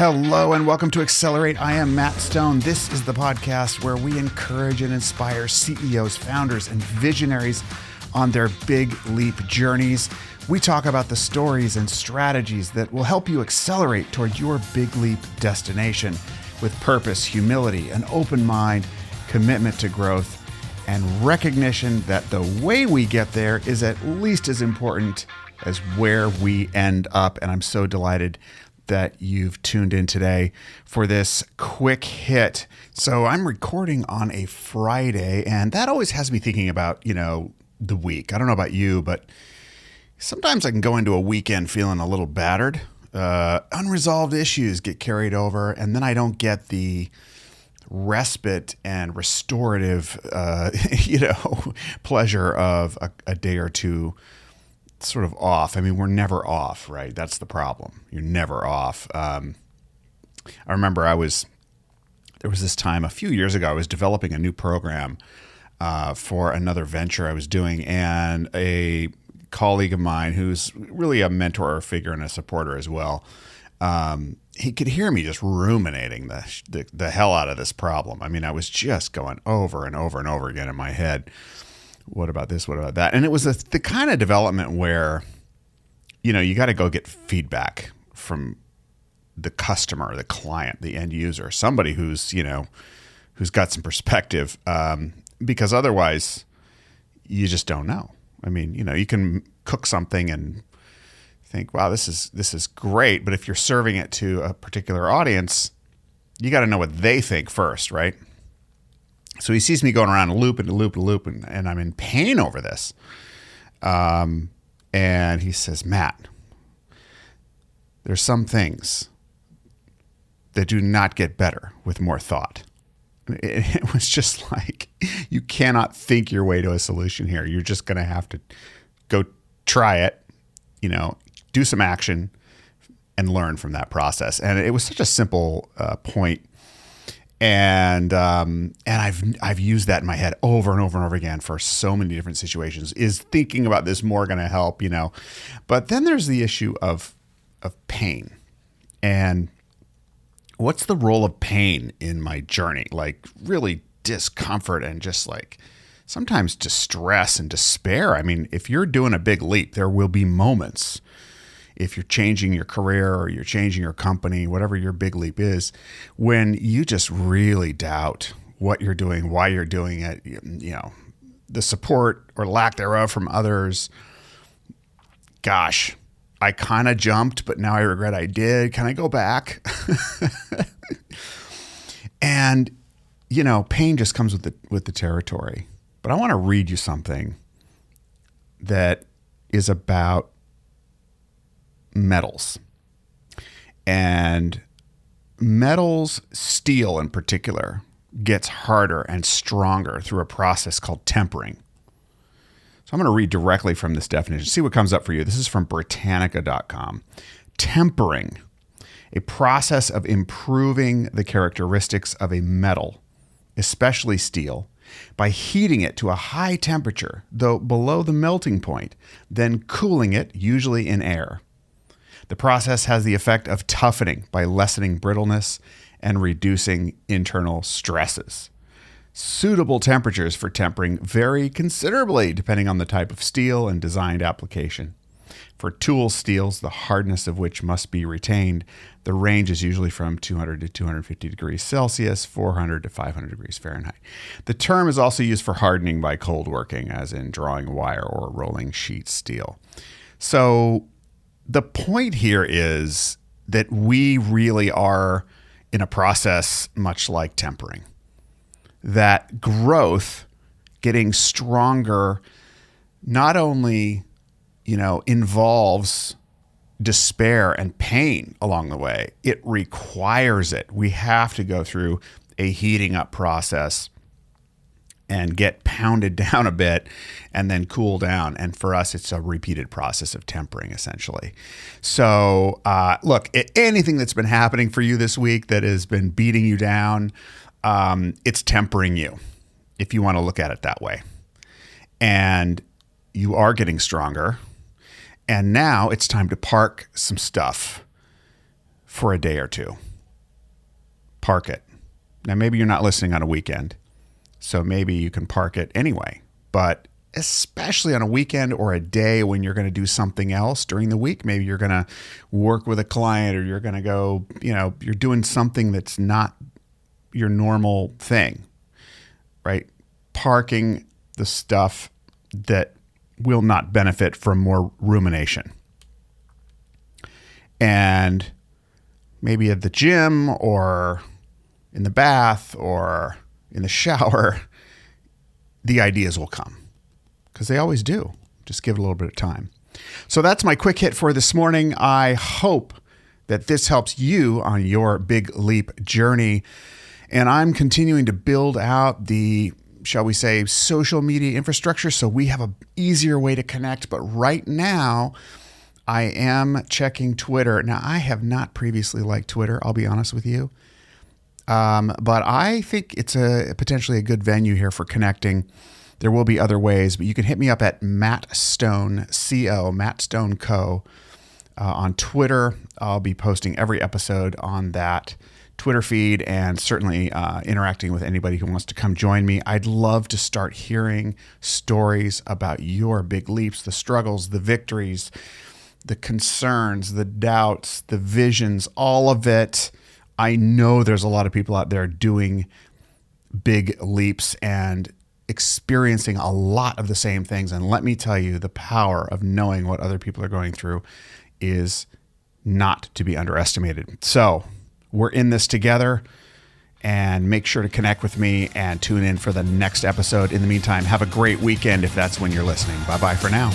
Hello and welcome to Accelerate. I am Matt Stone. This is the podcast where we encourage and inspire CEOs, founders, and visionaries on their big leap journeys. We talk about the stories and strategies that will help you accelerate toward your big leap destination with purpose, humility, an open mind, commitment to growth, and recognition that the way we get there is at least as important as where we end up. And I'm so delighted that you've tuned in today for this quick hit. So I'm recording on a Friday, and that always has me thinking about, the week. I don't know about you, but sometimes I can go into a weekend feeling a little battered. Unresolved issues get carried over, and then I don't get the respite and restorative, pleasure of a day or two sort of off. I mean, we're never off, right? That's the problem. You're never off. I remember there was this time a few years ago, I was developing a new program for another venture I was doing, and a colleague of mine who's really a mentor figure and a supporter as well, he could hear me just ruminating the hell out of this problem. I mean, I was just going over and over and over again in my head. What about this? What about that? And it was the kind of development where, you got to go get feedback from the customer, the client, the end user, somebody who's got some perspective, because otherwise you just don't know. I mean, you can cook something and think, wow, this is great. But if you're serving it to a particular audience, you got to know what they think first, right? So he sees me going around a loop and a loop and a loop, and I'm in pain over this. And he says, Matt, there's some things that do not get better with more thought. It was just like, you cannot think your way to a solution here. You're just going to have to go try it, do some action and learn from that process. And it was such a simple point. And I've used that in my head over and over and over again for so many different situations. Is thinking about this more going to help, But then there's the issue of pain. And what's the role of pain in my journey? Like really discomfort and just like sometimes distress and despair. I mean, if you're doing a big leap, there will be moments. If you're changing your career or you're changing your company, whatever your big leap is, when you just really doubt what you're doing, why you're doing it, the support or lack thereof from others. Gosh, I kind of jumped, but now I regret I did. Can I go back? And, pain just comes with the territory. But I want to read you something that is about metals. And metals, steel in particular, gets harder and stronger through a process called tempering. So I'm going to read directly from this definition. See what comes up for you. This is from Britannica.com. Tempering, a process of improving the characteristics of a metal, especially steel, by heating it to a high temperature, though below the melting point, then cooling it, usually in air. The process has the effect of toughening by lessening brittleness and reducing internal stresses. Suitable temperatures for tempering vary considerably depending on the type of steel and designed application. For tool steels, the hardness of which must be retained, the range is usually from 200 to 250 degrees Celsius, 400 to 500 degrees Fahrenheit. The term is also used for hardening by cold working, as in drawing wire or rolling sheet steel. So the point here is that we really are in a process much like tempering. That growth, getting stronger, not only, involves despair and pain along the way, it requires it. We have to go through a heating up process and get pounded down a bit and then cool down. And for us, it's a repeated process of tempering, essentially. So look, anything that's been happening for you this week that has been beating you down, it's tempering you, if you want to look at it that way. And you are getting stronger. And now it's time to park some stuff for a day or two. park it. Now, maybe you're not listening on a weekend, so maybe you can park it anyway. But especially on a weekend or a day when you're going to do something else during the week, maybe you're going to work with a client, or you're going to go, you're doing something that's not your normal thing, right? Parking the stuff that will not benefit from more rumination. And maybe at the gym or in the bath or in the shower, the ideas will come, because they always do. Just give it a little bit of time. So that's my quick hit for this morning. I hope that this helps you on your big leap journey. And I'm continuing to build out the, shall we say, social media infrastructure so we have an easier way to connect. But right now, I am checking Twitter. Now, I have not previously liked Twitter, I'll be honest with you. But I think it's potentially a good venue here for connecting. There will be other ways, but you can hit me up at Matt Stone Co, Matt Stone Co, on Twitter. I'll be posting every episode on that Twitter feed, and certainly interacting with anybody who wants to come join me. I'd love to start hearing stories about your big leaps, the struggles, the victories, the concerns, the doubts, the visions, all of it. I know there's a lot of people out there doing big leaps and experiencing a lot of the same things. And let me tell you, the power of knowing what other people are going through is not to be underestimated. So we're in this together, and make sure to connect with me and tune in for the next episode. In the meantime, have a great weekend if that's when you're listening. Bye-bye for now.